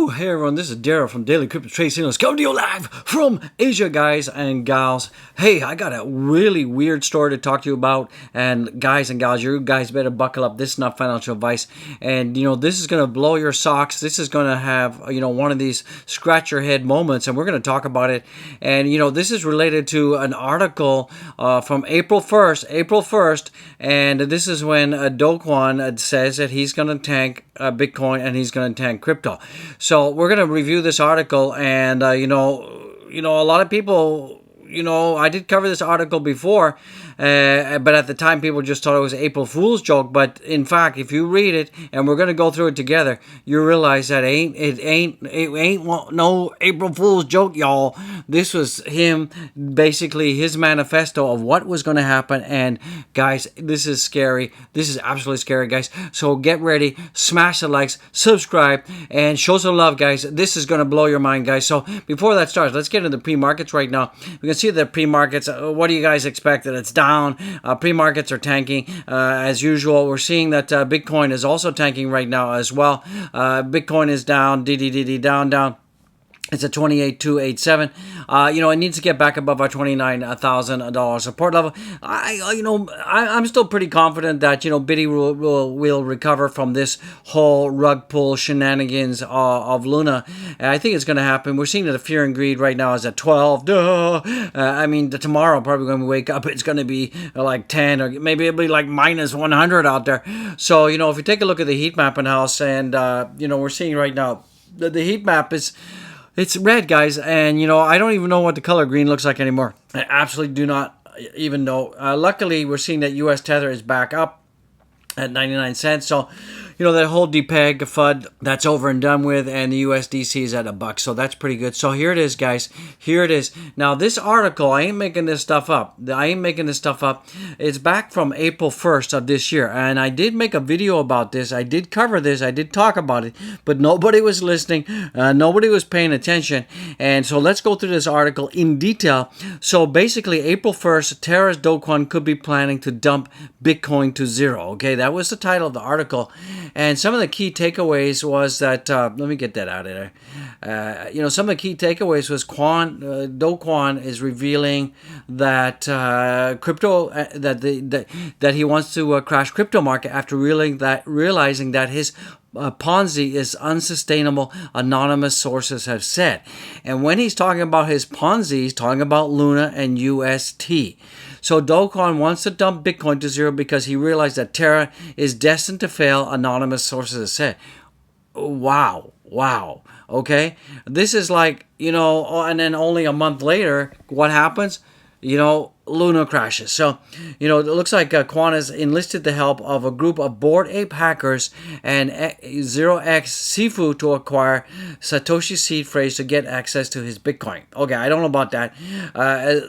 Hey everyone, this is Daryl from Daily Crypto Trade Signals coming to you live from Asia, guys and gals. Hey, I got a really weird story to talk to you about, and guys and gals, you guys better buckle up. This is not financial advice, and this is going to blow your socks. This is going to have one of these scratch your head moments, and we're going to talk about it. And this is related to an article from April 1st, and this is when Dogecoin says that he's going to tank Bitcoin and he's going to tank crypto. So we're going to review this article, and a lot of people, I did cover this article before, but at the time people just thought it was an April Fool's joke. But in fact, if you read it, and we're going to go through it together, you realize that it ain't no April Fool's joke, y'all. This was him, basically his manifesto of what was going to happen. And guys, this is scary. This is absolutely scary, guys. So get ready, smash the likes, subscribe, and show some love, guys. This is going to blow your mind, guys. So before that starts, let's get into the pre-markets right now. We can see the pre-markets. What do you guys expect? That it's down. Pre-markets are tanking as usual. We're seeing that Bitcoin is also tanking right now as well. Bitcoin is down, down. It's at 28,287. It needs to get back above our $29,000 support level. I'm still pretty confident that Biddy will recover from this whole rug pull shenanigans of Luna. I think it's going to happen. We're seeing that the fear and greed right now is at 12. Tomorrow probably when we wake up, it's going to be like 10, or maybe it'll be like minus 100 out there. So if you take a look at the heat map in house, and we're seeing right now that the heat map it's red, guys, and I don't even know what the color green looks like anymore. I absolutely do not even know. Luckily, we're seeing that U.S. Tether is back up at 99 cents. So, that whole depeg FUD, that's over and done with, and the USDC is at $1. So that's pretty good. So here it is, guys. Here it is. Now, this article, I ain't making this stuff up. It's back from April 1st of this year, and I did make a video about this. I did cover this. I did talk about it, but nobody was listening. Nobody was paying attention. And so let's go through this article in detail. So basically, April 1st, Terra's Dogecoin could be planning to dump Bitcoin to zero. Okay, that was the title of the article. And some of the key takeaways was that, let me get that out of there. Some of the key takeaways was Dogecoin is revealing that crypto, that he wants to crash crypto market after realizing that his Ponzi is unsustainable, anonymous sources have said. And when he's talking about his Ponzi, he's talking about Luna and UST. So Dogecoin wants to dump Bitcoin to zero because he realized that Terra is destined to fail, anonymous sources have said. Wow. Okay? This is like, and then only a month later, what happens? Luna crashes. So, it looks like Quan has enlisted the help of a group of Bored Ape hackers and 0x Sifu to acquire Satoshi seed phrase to get access to his Bitcoin. Okay, I don't know about that.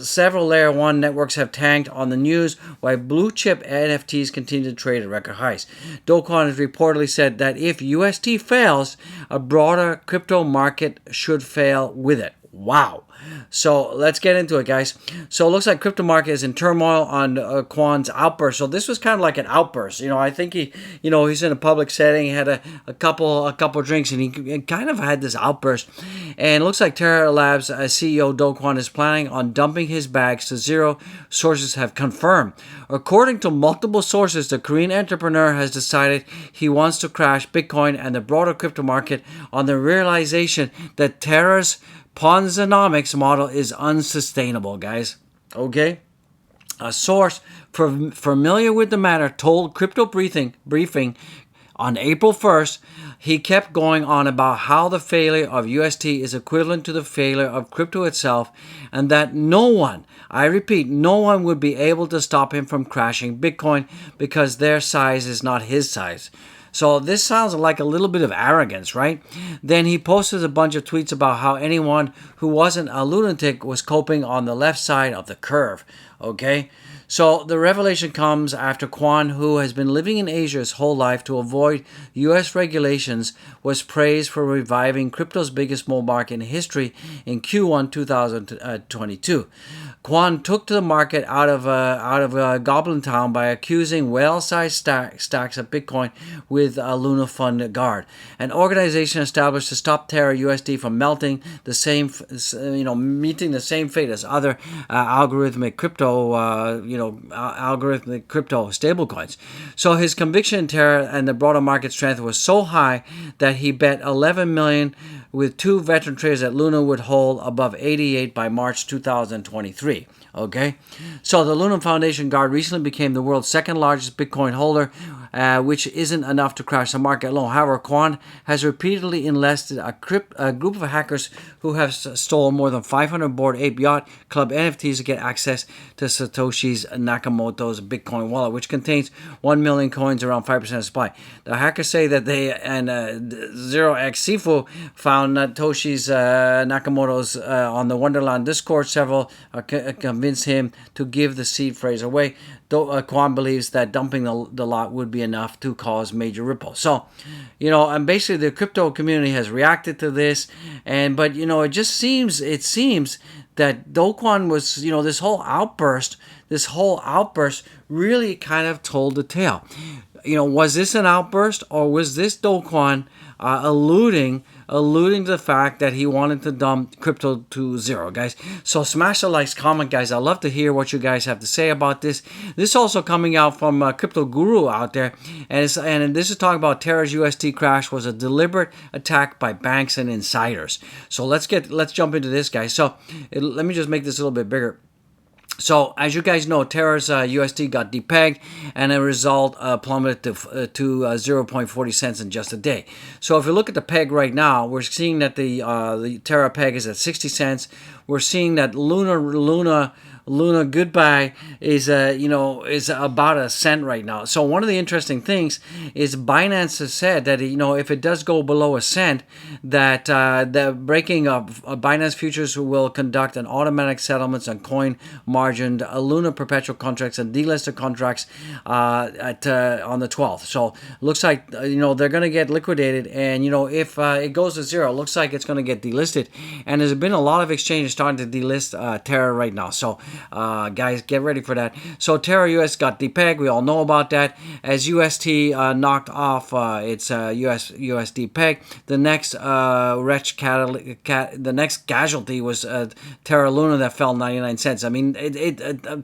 Several Layer 1 networks have tanked on the news, while blue chip NFTs continue to trade at record highs. Dogecoin has reportedly said that if UST fails, a broader crypto market should fail with it. Wow. So let's get into it, guys. So it looks like crypto market is in turmoil on Quan's outburst. So this was kind of like an outburst. I think he, he's in a public setting. He had a couple drinks, and he kind of had this outburst. And it looks like Terra Labs CEO Dogecoin is planning on dumping his bags to zero, sources have confirmed. According to multiple sources, the Korean entrepreneur has decided he wants to crash Bitcoin and the broader crypto market on the realization that Terra's Ponzonomics model is unsustainable, guys. Okay? A source familiar with the matter told Crypto Briefing on April 1st, he kept going on about how the failure of UST is equivalent to the failure of crypto itself, and that no one, I repeat, no one would be able to stop him from crashing Bitcoin because their size is not his size. So this sounds like a little bit of arrogance, right? Then he posted a bunch of tweets about how anyone who wasn't a lunatic was coping on the left side of the curve. Okay? So the revelation comes after Quan, who has been living in Asia his whole life to avoid U.S. regulations, was praised for reviving crypto's biggest bull market in history in Q1 2022. Quan took to the market out of Goblin Town by accusing whale-sized stacks of Bitcoin with a Luna Fund guard, an organization established to stop Terra USD from meeting the same fate as other algorithmic crypto stablecoins. So his conviction in Terra and the broader market strength was so high that he bet 11 million with two veteran traders that Luna would hold above 88 by March 2023. Okay, so the Luna Foundation Guard recently became the world's second largest Bitcoin holder, which isn't enough to crash the market alone. However, Quan has repeatedly enlisted a group of hackers who have stolen more than 500 Bored Ape Yacht Club NFTs to get access to Satoshi Nakamoto's Bitcoin wallet, which contains 1 million coins, around 5% of supply. The hackers say that they and 0x Sifu found Satoshi's Nakamoto's on the Wonderland Discord. Several convinced him to give the seed phrase away. Quan believes that dumping the lot would be enough to cause major ripples. So, and basically the crypto community has reacted to this, but it seems that Do Kwon was, this whole outburst really kind of told the tale. Was this an outburst, or was this Do Kwon alluding to the fact that he wanted to dump crypto to zero, guys? So smash the likes, comment, guys. I'd love to hear what you guys have to say about this. This is also coming out from Crypto Guru out there, and this is talking about Terra's UST crash was a deliberate attack by banks and insiders. So let's jump into this, guys. So let me just make this a little bit bigger. So, as you guys know, Terra's USD got depegged, and a result plummeted to 0.40 cents in just a day. So, if you look at the peg right now, we're seeing that the Terra peg is at 60 cents. We're seeing that Luna Goodbye is about a cent right now. So one of the interesting things is Binance has said that if it does go below a cent, that the breaking of Binance futures will conduct an automatic settlements on coin margined Luna perpetual contracts and delisted contracts on the 12th. So looks like they're going to get liquidated, and if it goes to zero, it looks like it's going to get delisted. And there's been a lot of exchanges starting to delist Terra right now. So guys, get ready for that. So Terra US got depegged. We all know about that. As UST knocked off its USD peg, the next the next casualty was Terra Luna that fell 99 cents. I mean,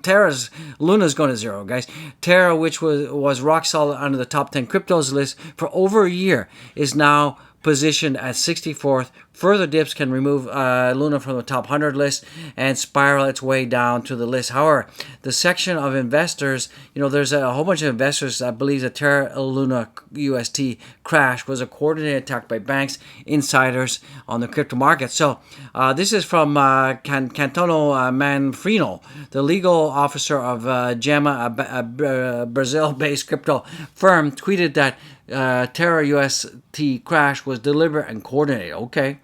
Terra's Luna's going to zero, guys. Terra, which was rock solid under the top 10 cryptos list for over a year, is now positioned at 64th. Further dips can remove Luna from the top 100 list and spiral its way down to the list. However, the section of investors, there's a whole bunch of investors that believe the Terra Luna UST crash was a coordinated attack by banks, insiders on the crypto market. So this is from Cantono Manfrino, the legal officer of Gemma, a Brazil-based crypto firm, tweeted that Terra UST crash was deliberate and coordinated. Okay.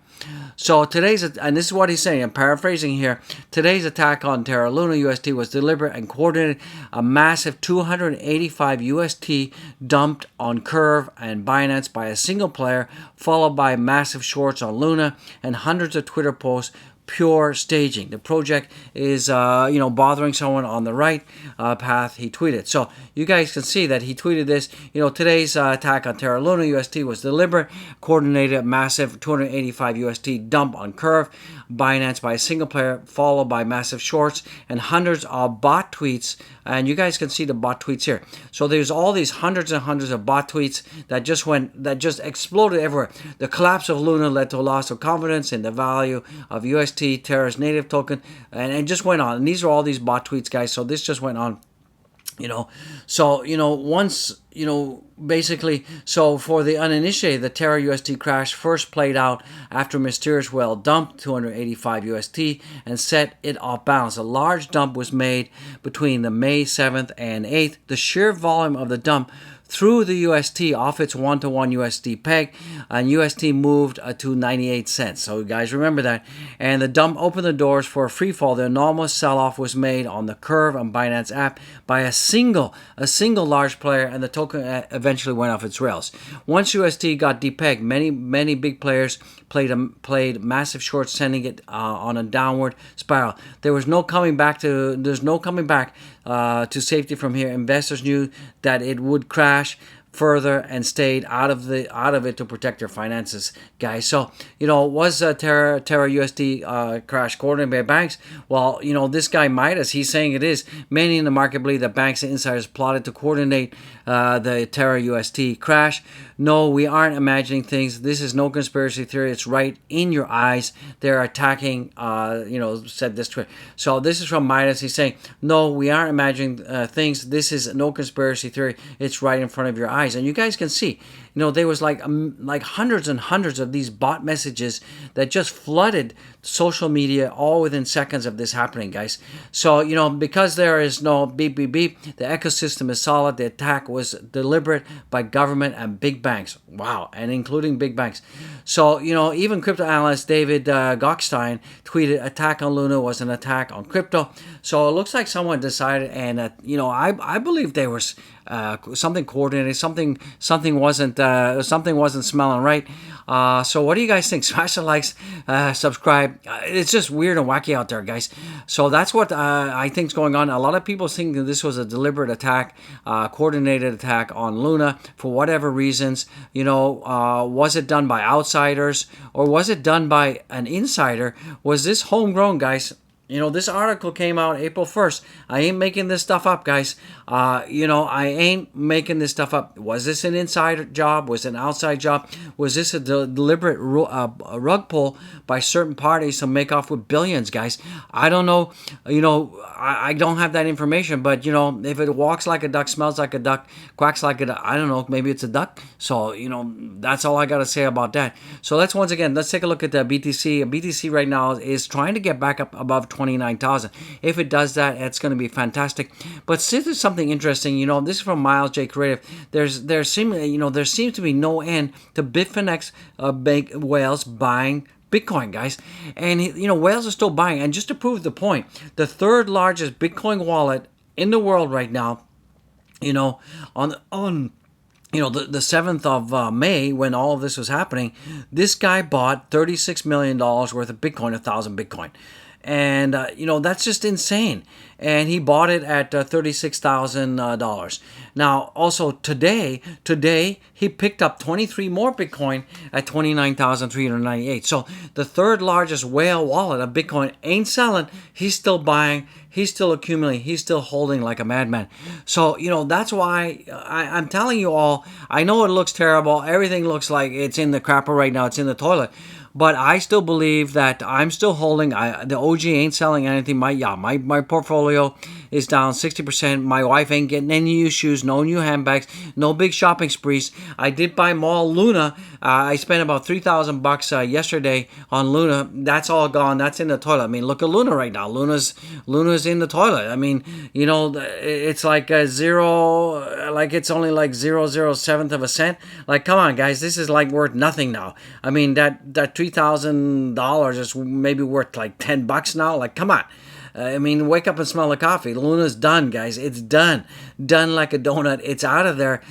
So and this is what he's saying, I'm paraphrasing here, today's attack on Terra Luna UST was deliberate and coordinated. A massive 285 UST dumped on Curve and Binance by a single player, followed by massive shorts on Luna and hundreds of Twitter posts. Pure staging. The project is, bothering someone on the right path, he tweeted. So you guys can see that he tweeted this. Today's attack on Terra Luna UST was deliberate, coordinated, massive 285 UST dump on Curve, Binance by a single player, followed by massive shorts and hundreds of bot tweets. And you guys can see the bot tweets here. So there's all these hundreds and hundreds of bot tweets that just exploded everywhere. The collapse of Luna led to a loss of confidence in the value of UST, Terra's native token, and it just went on. And these are all these bot tweets, guys. So this just went on. Once, basically, so for the uninitiated, the Terra UST crash first played out after a mysterious whale dumped 285 UST and set it off balance. A large dump was made between the May 7th and 8th. The sheer volume of the dump through the UST off its 1-to-1 USD peg, and UST moved to 98 cents. So guys, remember that. And the dump opened the doors for a free fall. The enormous sell-off was made on the Curve and Binance app by a single large player, and the token eventually went off its rails. Once UST got depegged, many big players played massive shorts, sending it on a downward spiral. There's no coming back to safety from here. Investors knew that it would crash further and stayed out of it to protect their finances, guys. So, was Terra USD crash coordinated by banks? Well, this guy Midas, he's saying it is. Many in the market believe that banks and insiders plotted to coordinate the Terra USD crash. No, we aren't imagining things. This is no conspiracy theory. It's right in your eyes. They're attacking, said this tweet. So this is from Midas. He's saying, no, we aren't imagining things. This is no conspiracy theory. It's right in front of your eyes. And you guys can see, there was like hundreds and hundreds of these bot messages that just flooded social media all within seconds of this happening, guys. So, because there is no beep, beep, beep, the ecosystem is solid. The attack was deliberate by government and big banks. Wow. And including big banks. So, even crypto analyst David Gockstein tweeted, attack on Luna was an attack on crypto. So it looks like someone decided, and, I believe there was something coordinated, something wasn't smelling right. So what do you guys think? Smash the likes, subscribe. It's just weird and wacky out there, guys. So that's what I think is going on. A lot of people think that this was a deliberate attack, coordinated attack on Luna for whatever reasons. Was it done by outsiders or was it done by an insider? Was this homegrown, guys? This article came out April 1st. I ain't making this stuff up, guys. I ain't making this stuff up. Was this an inside job? Was it an outside job? Was this a deliberate rug pull by certain parties to make off with billions, guys? I don't know. I don't have that information, but, if it walks like a duck, smells like a duck, quacks like a duck, I don't know, maybe it's a duck. So, that's all I got to say about that. So let's take a look at the BTC. BTC right now is trying to get back up above 29,000. If it does that, it's going to be fantastic. But this is something interesting. This is from Miles J. Creative. There seems to be no end to Bitfinex bank whales buying Bitcoin, guys. And whales are still buying. And just to prove the point, the third largest Bitcoin wallet in the world right now, on the 7th of May, when all of this was happening, this guy bought $36 million worth of Bitcoin, 1,000 Bitcoin. And, that's just insane. And he bought it at $36,000. Now, also today, he picked up 23 more Bitcoin at 29,398. So the third largest whale wallet of Bitcoin ain't selling. He's still buying. He's still accumulating. He's still holding like a madman. So, that's why I'm telling you all, I know it looks terrible. Everything looks like it's in the crapper right now. It's in the toilet. But I still believe that I'm still holding. The OG ain't selling anything. My portfolio is down 60%. My wife ain't getting any new shoes, no new handbags, no big shopping sprees. I did buy Mall Luna. I spent about $3,000 yesterday on Luna. That's all gone. That's in the toilet. I mean, look at Luna right now. Luna's in the toilet. I mean, it's like a zero, like it's only like 0.007 of a cent. Like, come on, guys, this is like worth nothing now. I mean, that $3,000 is maybe worth like $10 now. Like, come on. Wake up and smell the coffee. Luna's done, guys. It's done. Done like a donut. It's out of there.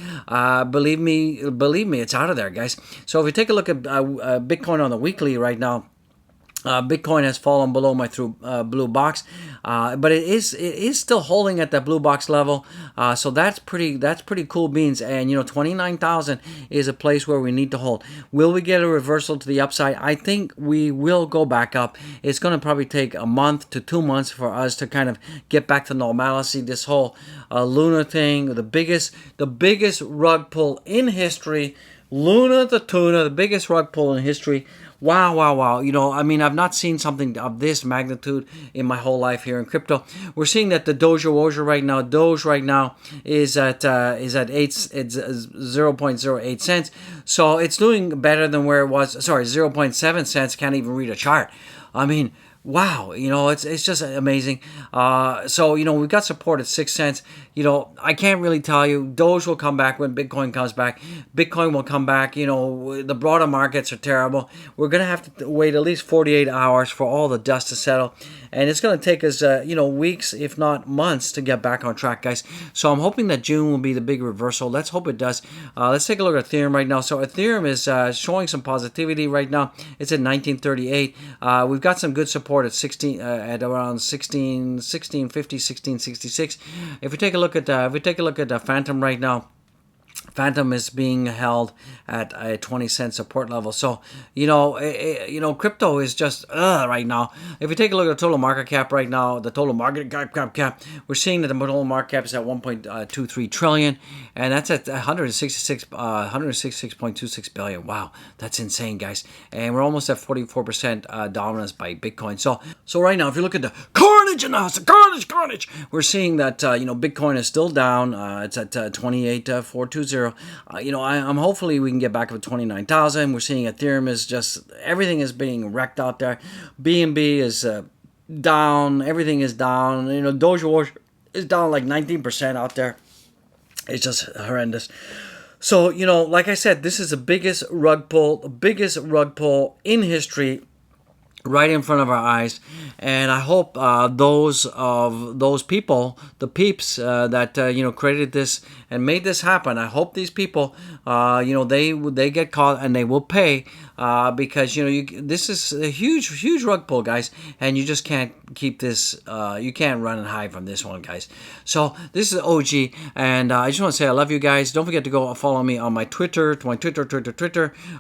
Believe me, it's out of there, guys. So if you take a look at Bitcoin on the weekly right now, Bitcoin has fallen below my blue box, but it is still holding at that blue box level. So that's pretty cool beans. And 29,000 is a place where we need to hold. Will we get a reversal to the upside? I think we will go back up. It's going to probably take a month to 2 months for us to kind of get back to normalcy. This whole Luna thing, the biggest rug pull in history. Luna the tuna, the biggest rug pull in history. Wow. I've not seen something of this magnitude in my whole life here in crypto. We're seeing that the Doge right now is at 0.08 cents. So it's doing better than where it was. Sorry, 0.7 cents. Can't even read a chart. wow, it's just amazing. So we've got support at 6 cents. I can't really tell you. Doge will come back when Bitcoin comes back. Bitcoin will come back. The broader markets are terrible. We're gonna have to wait at least 48 hours for all the dust to settle, and it's gonna take us weeks, if not months, to get back on track, guys. So I'm hoping that June will be the big reversal. Let's hope it does. Let's take a look at Ethereum right now. So Ethereum is showing some positivity right now. It's at 1938. We've got some good support at 16 at around 1650, 1666. If we take a look at Phantom right now, Phantom is being held at a 20-cent support level. So, crypto is just right now. If you take a look at the total market cap right now, the total market cap, we're seeing that the total market cap is at 1.23 trillion, and that's at 166.26 billion. Wow, that's insane, guys. And we're almost at 44% dominance by Bitcoin. So right now, if you look at the carnage in the house, carnage, we're seeing that Bitcoin is still down. It's at 28,420. I'm hopefully we can get back up to 29,000. We're seeing Ethereum is just, everything is being wrecked out there. BNB is down. Everything is down. Doge is down like 19% out there. It's just horrendous. So, like I said, this is the biggest rug pull in history, right in front of our eyes. And I hope those people, the peeps that created this and made this happen, I hope these people they get caught and they will pay, because this is a huge rug pull, guys, and you just can't keep this. You can't run and hide from this one, guys. So this is OG, and I just want to say I love you guys. Don't forget to go follow me on my Twitter.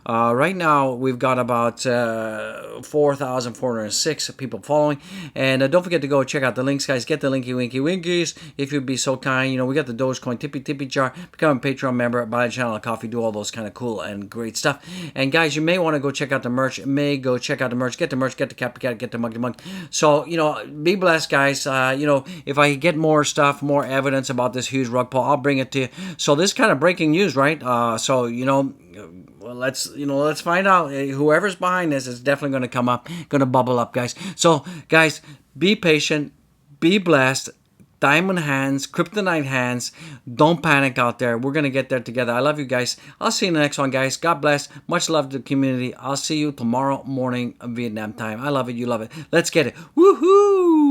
Right now we've got about 4,406 people following, and don't forget to go check out the links, guys. Get the winkies if you'd be so kind. We got the Dogecoin Tippy Jar. Become a Patreon member, buy a channel of coffee, do all those kind of cool and great stuff. And guys, you may want to go check out the merch. Get the merch, get the cap, get the mug. So be blessed, guys. If I get more stuff, more evidence about this huge rug pull, I'll bring it to you. So this kind of breaking news, right? Well, let's find out. Whoever's behind this is definitely going to come up, going to bubble up, guys. So, guys, be patient, be blessed. Diamond hands, kryptonite hands. Don't panic out there. We're going to get there together. I love you guys. I'll see you in the next one, guys. God bless. Much love to the community. I'll see you tomorrow morning, Vietnam time. I love it. You love it. Let's get it. Woohoo!